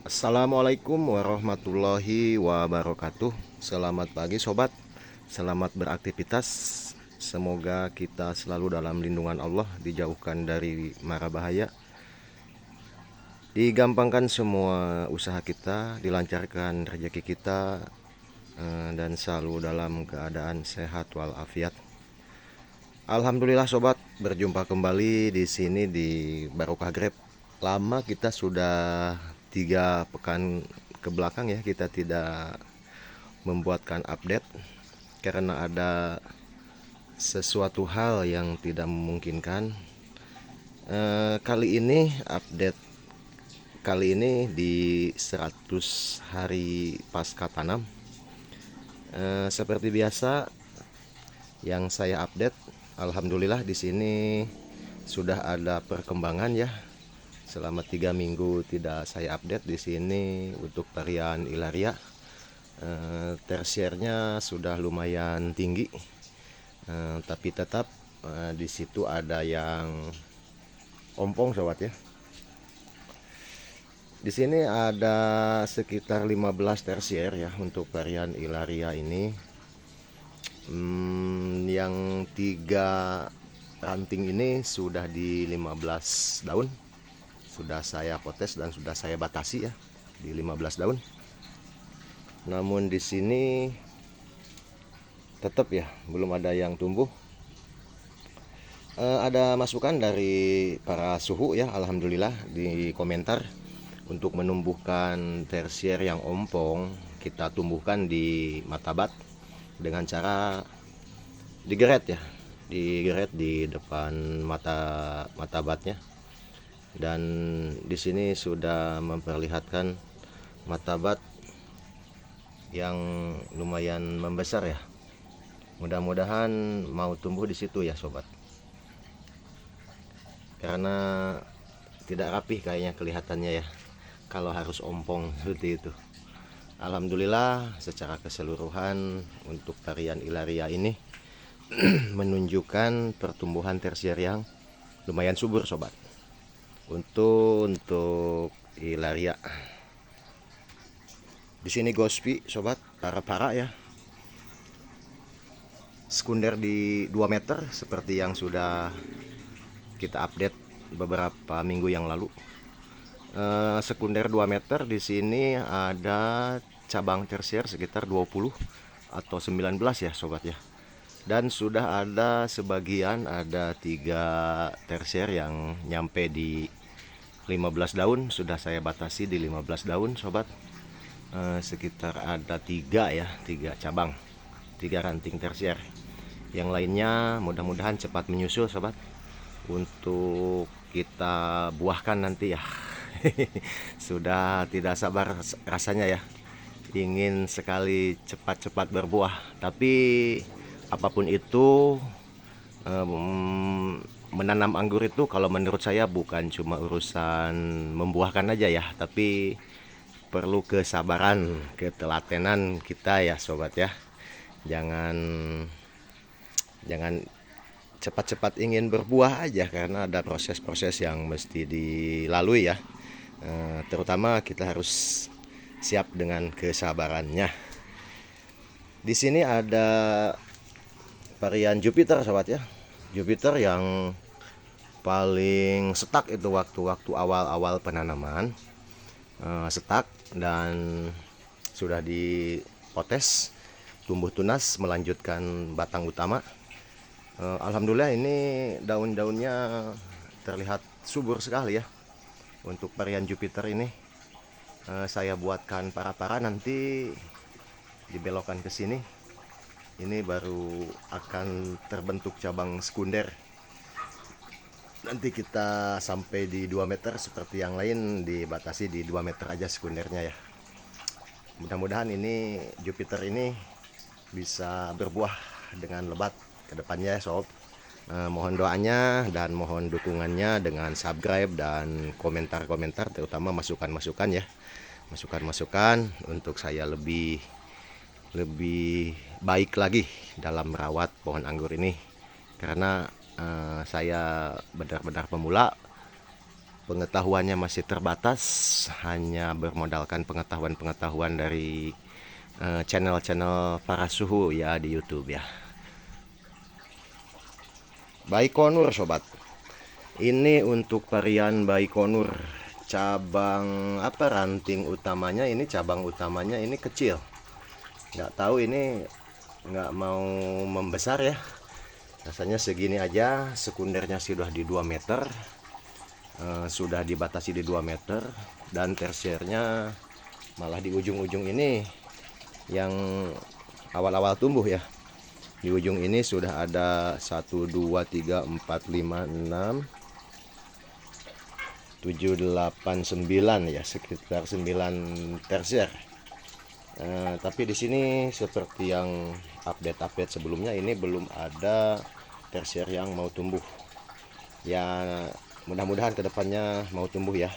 Assalamualaikum warahmatullahi wabarakatuh. Selamat pagi sobat, selamat beraktivitas. Semoga kita selalu dalam lindungan Allah, dijauhkan dari mara bahaya, digampangkan semua usaha kita, dilancarkan rezeki kita, dan selalu dalam keadaan sehat walafiat. Alhamdulillah sobat, berjumpa kembali di sini di Barokah Grab. Lama kita sudah 3 pekan ke belakang ya, kita tidak membuatkan update karena ada sesuatu hal yang tidak memungkinkan. Kali ini update kali ini di 100 hari pasca tanam. Seperti biasa yang saya update, alhamdulillah di sini sudah ada perkembangan ya. Selama 3 minggu tidak saya update di sini untuk varian Ilaria. Tersiernya sudah lumayan tinggi, tapi tetap di situ ada yang ompong sobat ya. Di sini ada sekitar 15 tersier ya untuk varian Ilaria ini. Yang 3 ranting ini sudah di 15 daun. Sudah saya potes dan sudah saya batasi ya di 15 daun. Namun di sini tetap ya belum ada yang tumbuh. Ada masukan dari para suhu ya, alhamdulillah di komentar untuk menumbuhkan tersier yang ompong kita tumbuhkan di matabat dengan cara digeret ya, digeret di depan matabatnya. Dan di sini sudah memperlihatkan matabat yang lumayan membesar ya. Mudah-mudahan mau tumbuh di situ ya sobat. Karena tidak rapih kayaknya kelihatannya ya, kalau harus ompong seperti itu. Alhamdulillah secara keseluruhan untuk varian Ilaria ini menunjukkan pertumbuhan tersier yang lumayan subur sobat. Untuk Ilaria di sini Gospi sobat, para ya, sekunder di 2 meter seperti yang sudah kita update beberapa minggu yang lalu. Sekunder 2 meter di sini ada cabang tersier sekitar 20 atau 19 ya sobat ya. Dan sudah ada sebagian, ada 3 tersier yang nyampe di 15 daun. Sudah saya batasi di 15 daun sobat. Sekitar ada 3 ya, 3 cabang, 3 ranting tersier. Yang lainnya mudah-mudahan cepat menyusul sobat, untuk kita buahkan nanti ya. Sudah tidak sabar rasanya ya, ingin sekali cepat-cepat berbuah. Tapi apapun itu, menanam anggur itu kalau menurut saya bukan cuma urusan membuahkan aja ya, tapi perlu kesabaran, ketelatenan kita ya sobat ya. Jangan cepat-cepat ingin berbuah aja, karena ada proses-proses yang mesti dilalui ya. Terutama kita harus siap dengan kesabarannya. Di sini ada varian Jupiter sobat ya. Jupiter yang paling setak itu waktu-waktu awal-awal penanaman, setak dan sudah dipotes, tumbuh tunas melanjutkan batang utama. Alhamdulillah ini daun-daunnya terlihat subur sekali ya. Untuk varian Jupiter ini saya buatkan para nanti dibelokkan ke sini. Ini baru akan terbentuk cabang sekunder. Nanti kita sampai di 2 meter seperti yang lain, dibatasi di 2 meter aja sekundernya ya. Mudah-mudahan ini Jupiter ini bisa berbuah dengan lebat ke depannya sob. Mohon doanya dan mohon dukungannya dengan subscribe dan komentar-komentar, terutama masukan-masukan ya. Masukan-masukan untuk saya lebih baik lagi dalam merawat pohon anggur ini. Karena saya benar-benar pemula, pengetahuannya masih terbatas, hanya bermodalkan pengetahuan-pengetahuan dari channel-channel para suhu ya di YouTube ya. Baikonur sobat, ini untuk varian Baikonur cabang apa, ranting utamanya ini, cabang utamanya ini kecil, nggak tahu ini nggak mau membesar ya, rasanya segini aja. Sekundernya sudah di 2 meter, sudah dibatasi di 2 meter, dan tersiernya malah di ujung-ujung ini yang awal-awal tumbuh ya. Di ujung ini sudah ada 1 2 3 4 5 6 7 8 9 ya, sekitar 9 tersier. Tapi di sini seperti yang update sebelumnya, ini belum ada tersier yang mau tumbuh. Ya mudah-mudahan kedepannya mau tumbuh ya.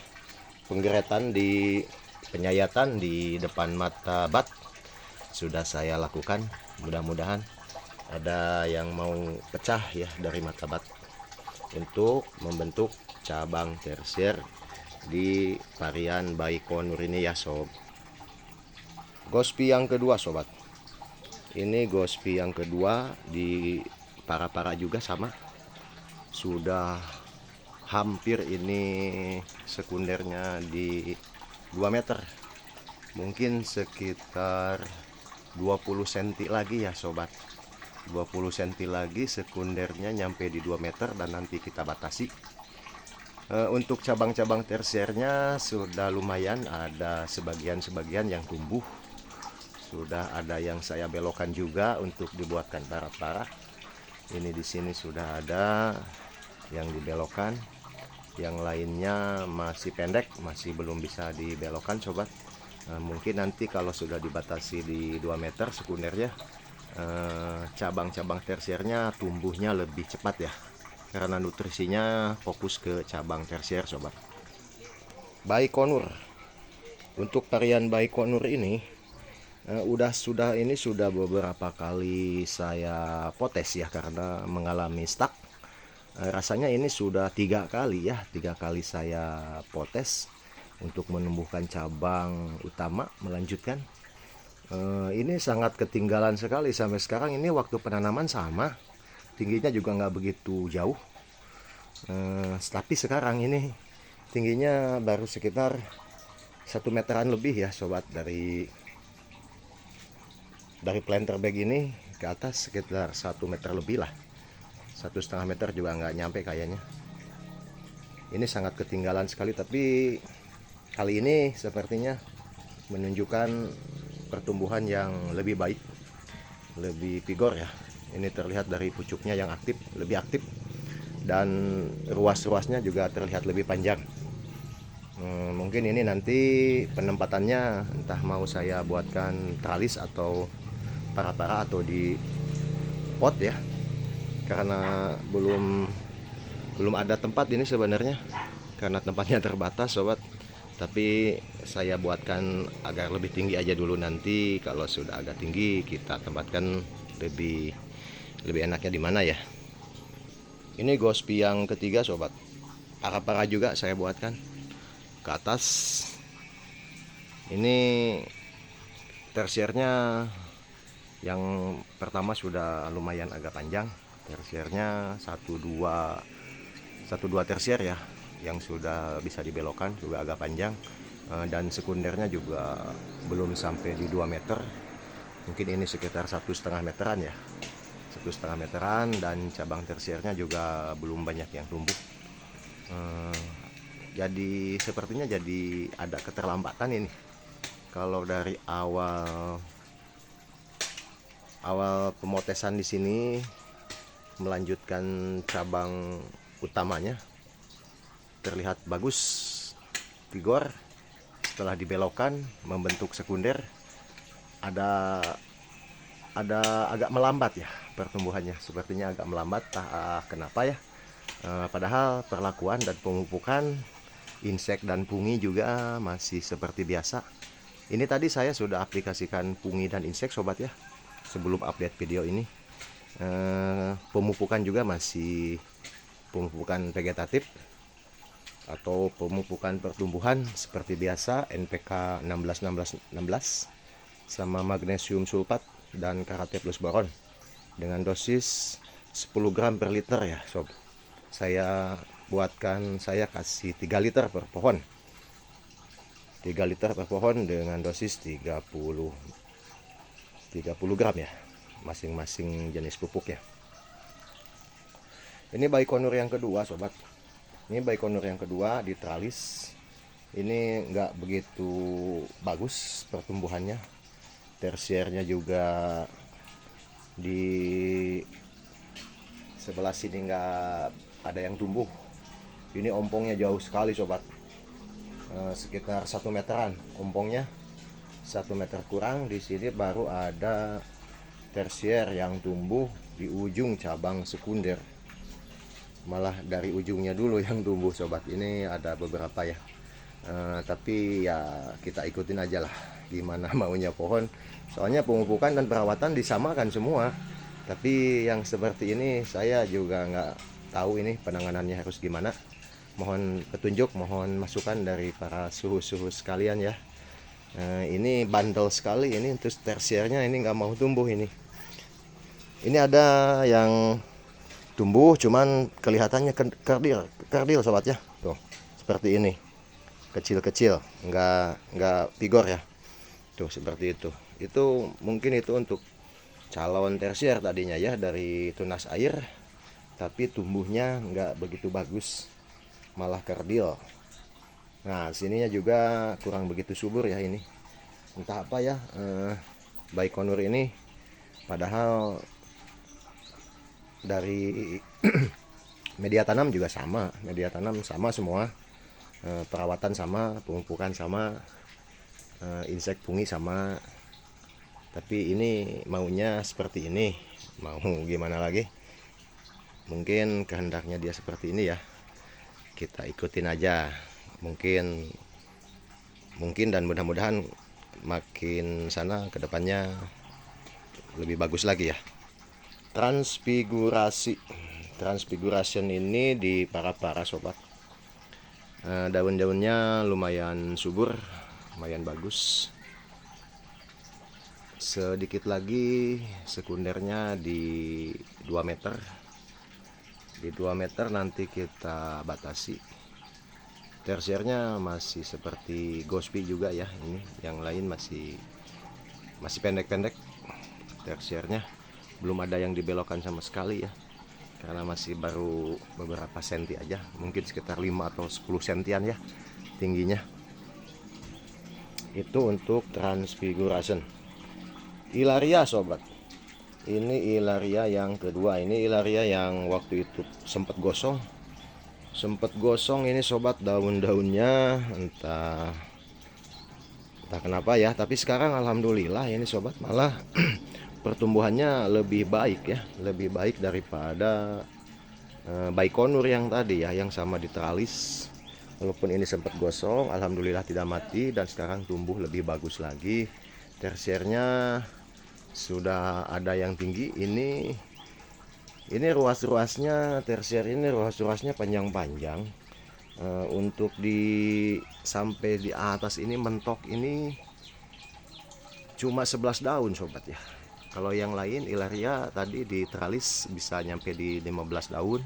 Penggeretan di penyayatan di depan mata bat sudah saya lakukan, mudah-mudahan ada yang mau pecah ya dari mata bat untuk membentuk cabang tersier di varian Baikonur ini ya sob. Gospi yang kedua sobat, ini gospi yang kedua di para juga sama, sudah hampir ini sekundernya di 2 meter, mungkin sekitar 20 cm lagi ya sobat, 20 cm lagi sekundernya nyampe di 2 meter, dan nanti kita batasi. Untuk cabang-cabang tersiernya sudah lumayan, ada sebagian-sebagian yang tumbuh, sudah ada yang saya belokkan juga untuk dibuatkan parah-parah. Ini di sini sudah ada yang dibelokkan, yang lainnya masih pendek, masih belum bisa dibelokkan sobat. Mungkin nanti kalau sudah dibatasi di 2 meter sekundernya, cabang-cabang tersiernya tumbuhnya lebih cepat ya, karena nutrisinya fokus ke cabang tersier sobat. Baikonur, untuk varian Baikonur ini sudah beberapa kali saya potes ya, karena mengalami stuck. Rasanya ini sudah 3 kali ya, 3 kali saya potes untuk menumbuhkan cabang utama melanjutkan. Ini sangat ketinggalan sekali sampai sekarang. Ini waktu penanaman sama, tingginya juga nggak begitu jauh, tapi sekarang ini tingginya baru sekitar 1 meteran lebih ya sobat, dari planter bag ini ke atas sekitar 1 meter lebih lah, 1,5 meter juga nggak nyampe kayaknya. Ini sangat ketinggalan sekali, tapi kali ini sepertinya menunjukkan pertumbuhan yang lebih baik, lebih vigor ya. Ini terlihat dari pucuknya yang lebih aktif, dan ruas-ruasnya juga terlihat lebih panjang. Mungkin ini nanti penempatannya entah mau saya buatkan tralis atau para atau di pot ya, karena belum ada tempat ini sebenarnya, karena tempatnya terbatas sobat. Tapi saya buatkan agar lebih tinggi aja dulu, nanti kalau sudah agak tinggi kita tempatkan lebih enaknya di mana ya. Ini gospi yang ketiga sobat, para juga saya buatkan ke atas. Ini tersiernya yang pertama sudah lumayan agak panjang, tersiernya 1-2 tersier ya, yang sudah bisa dibelokkan juga agak panjang, dan sekundernya juga belum sampai di 2 meter, mungkin ini sekitar 1,5 meteran ya, 1,5 meteran, dan cabang tersiernya juga belum banyak yang tumbuh. Jadi sepertinya jadi ada keterlambatan ini. Kalau dari awal pemotesan di sini melanjutkan cabang utamanya terlihat bagus, vigor. Setelah dibelokkan membentuk sekunder, ada agak melambat ya pertumbuhannya, sepertinya agak melambat. Kenapa ya? Padahal perlakuan dan pemupukan insek dan pungi juga masih seperti biasa. Ini tadi saya sudah aplikasikan pungi dan insek sobat ya, sebelum update video ini. Pemupukan juga masih pemupukan vegetatif, atau pemupukan pertumbuhan seperti biasa, NPK 16-16-16 sama magnesium sulfat dan karate plus boron dengan dosis 10 gram per liter ya sob. Saya kasih 3 liter per pohon, 3 liter per pohon dengan dosis 30 gram ya, masing-masing jenis pupuk ya. Ini Baikonur yang kedua sobat. Ini Baikonur yang kedua di tralis. Ini nggak begitu bagus pertumbuhannya. Tersiernya juga di sebelah sini nggak ada yang tumbuh. Ini ompongnya jauh sekali sobat. Sekitar 1 meteran ompongnya, 1 meter kurang. Di sini baru ada tersier yang tumbuh di ujung cabang sekunder, malah dari ujungnya dulu yang tumbuh sobat. Ini ada beberapa ya, tapi ya kita ikutin aja lah gimana maunya pohon, soalnya pemupukan dan perawatan disamakan semua. Tapi yang seperti ini saya juga nggak tahu ini penanganannya harus gimana. Mohon petunjuk, mohon masukan dari para suhu-suhu sekalian ya. Ini bandel sekali ini untuk tersiernya, ini nggak mau tumbuh ini. Ini ada yang tumbuh cuman kelihatannya kerdil sobat ya. Tuh, seperti ini. Kecil-kecil, nggak vigor ya. Tuh seperti itu. Itu mungkin itu untuk calon tersier tadinya ya, dari tunas air, tapi tumbuhnya nggak begitu bagus, malah kerdil. Nah sininya juga kurang begitu subur ya ini. Entah apa ya, Baikonur ini padahal dari media tanam juga sama, media tanam sama semua, perawatan sama, pemupukan sama, insek fungi sama. Tapi ini maunya seperti ini, mau gimana lagi, mungkin kehendaknya dia seperti ini ya, kita ikutin aja. Mungkin dan mudah-mudahan makin sana ke depannya lebih bagus lagi ya. Transfiguration ini di para sobat. Daun-daunnya lumayan subur, lumayan bagus. Sedikit lagi sekundernya di 2 meter. Di 2 meter nanti kita batasi. Tersiernya masih seperti Gospi juga ya. Ini yang lain masih pendek-pendek. Tersiernya belum ada yang dibelokkan sama sekali ya, karena masih baru beberapa senti aja, mungkin sekitar 5 atau 10 sentian ya tingginya. Itu untuk Transfiguration. Ilaria sobat, ini ilaria yang kedua. Ini ilaria yang waktu itu sempat gosong ini sobat, daun-daunnya entah kenapa ya, tapi sekarang alhamdulillah ini sobat, malah pertumbuhannya lebih baik ya, lebih baik daripada Baikonur yang tadi ya, yang sama di tralis. Walaupun ini sempat gosong, alhamdulillah tidak mati dan sekarang tumbuh lebih bagus lagi. Tersiernya sudah ada yang tinggi. Ini ruas-ruasnya tersier, ini ruas-ruasnya panjang-panjang. Untuk sampai di atas ini mentok ini cuma 11 daun sobat ya. Kalau yang lain ilaria tadi di tralis bisa nyampe di 15 daun.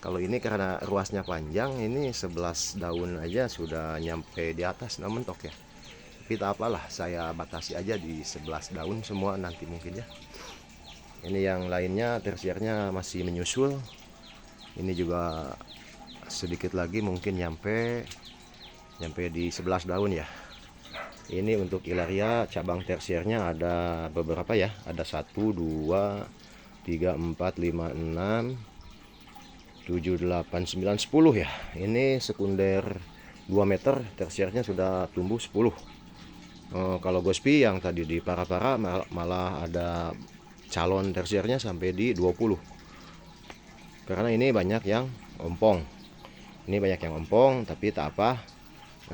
Kalau ini karena ruasnya panjang, ini 11 daun aja sudah nyampe di atas, nah mentok ya. Tapi tak apalah, saya batasi aja di 11 daun semua nanti mungkin ya. Ini yang lainnya tersiernya masih menyusul. Ini juga sedikit lagi mungkin nyampe di 11 daun ya. Ini untuk ilaria cabang tersiernya ada beberapa ya, ada 1, 2, 3, 4, 5, 6, 7, 8, 9, 10 ya. Ini sekunder 2 meter, tersiernya sudah tumbuh 10. Kalau Gospi yang tadi di para malah ada calon tersiernya sampai di 20. Karena ini banyak yang ompong. Tapi tak apa.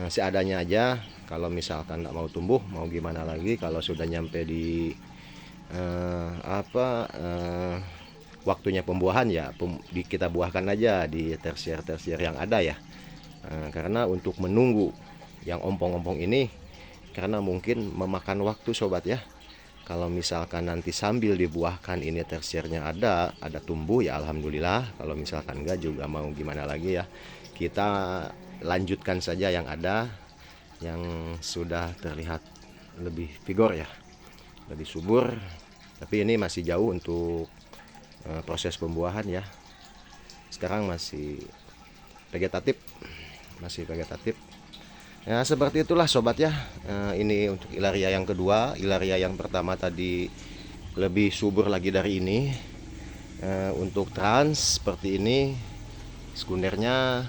Seadanya aja. Kalau misalkan tak mau tumbuh, mau gimana lagi, kalau sudah nyampe di waktunya pembuahan ya, kita buahkan aja di tersier yang ada ya. Karena untuk menunggu yang ompong-ompong ini, karena mungkin memakan waktu sobat ya. Kalau misalkan nanti sambil dibuahkan ini tersiernya ada tumbuh ya alhamdulillah. Kalau misalkan enggak juga mau gimana lagi ya. Kita lanjutkan saja yang ada, yang sudah terlihat lebih vigor ya, lebih subur. Tapi ini masih jauh untuk proses pembuahan ya. Sekarang masih vegetatif, ya seperti itulah sobat ya. Ini untuk ilaria yang kedua. Ilaria yang pertama tadi lebih subur lagi dari ini. Untuk trans seperti ini, sekundernya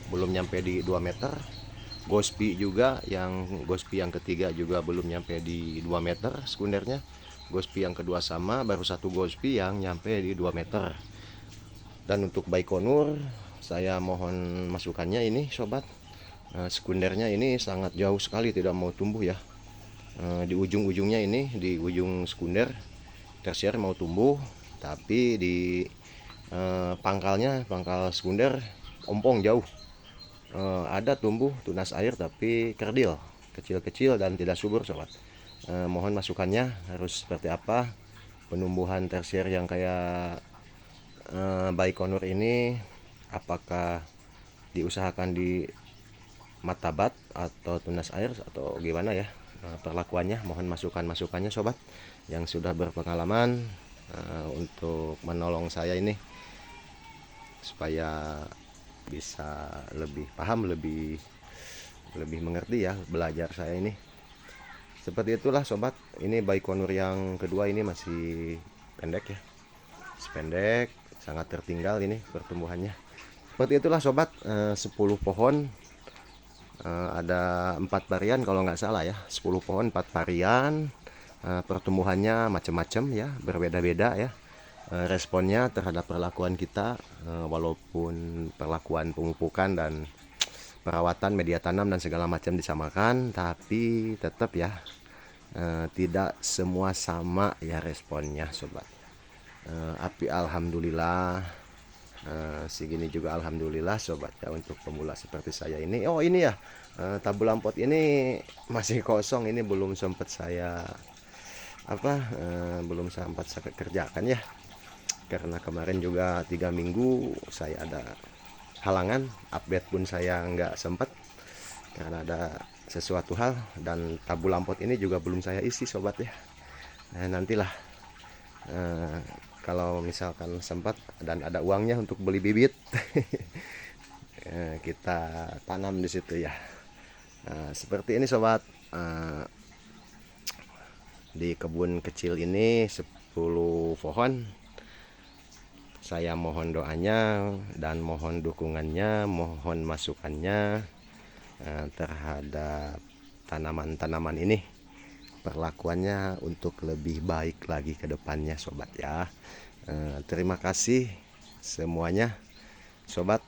belum nyampe di 2 meter. Gospi juga, gospi yang ketiga juga belum nyampe di 2 meter sekundernya. Gospi yang kedua sama, baru satu gospi yang nyampe di 2 meter. Dan untuk Baikonur, saya mohon masukannya ini sobat. Sekundernya ini sangat jauh sekali tidak mau tumbuh ya. Di ujung-ujungnya ini, di ujung sekunder tersier mau tumbuh, tapi di pangkal sekunder ompong jauh. Ada tumbuh tunas air tapi kerdil, kecil-kecil dan tidak subur sobat. Mohon masukannya harus seperti apa penumbuhan tersier yang kayak Baikonur ini, apakah diusahakan di matabat atau tunas air atau gimana ya perlakuannya. Mohon masukannya sobat yang sudah berpengalaman untuk menolong saya ini supaya bisa lebih paham, lebih mengerti ya belajar saya ini. Seperti itulah sobat. Ini Baikonur yang kedua ini masih pendek ya, sependek, sangat tertinggal ini pertumbuhannya. Seperti itulah sobat. 10 pohon, ada 4 varian kalau nggak salah ya. 10 pohon 4 varian. Pertumbuhannya macam-macam ya, berbeda-beda ya. Responnya terhadap perlakuan kita, walaupun perlakuan pemupukan dan perawatan media tanam dan segala macam disamakan, tapi tetap ya tidak semua sama ya responnya sobat. Api alhamdulillah, segini juga alhamdulillah sobat ya untuk pemula seperti saya ini. Oh ini ya, tabung pot ini masih kosong, ini belum sempat saya belum sempat saya kerjakan ya, karena kemarin juga 3 minggu saya ada halangan, update pun saya nggak sempat karena ada sesuatu hal. Dan tabung lampot ini juga belum saya isi sobat ya. Nantilah kalau misalkan sempat dan ada uangnya untuk beli bibit kita tanam di situ ya. Seperti ini sobat. Di kebun kecil ini 10 pohon. Saya mohon doanya dan mohon dukungannya, mohon masukannya terhadap tanaman-tanaman ini. Perlakuannya untuk lebih baik lagi ke depannya sobat ya. Terima kasih semuanya sobat.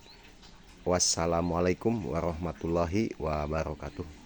Wassalamualaikum warahmatullahi wabarakatuh.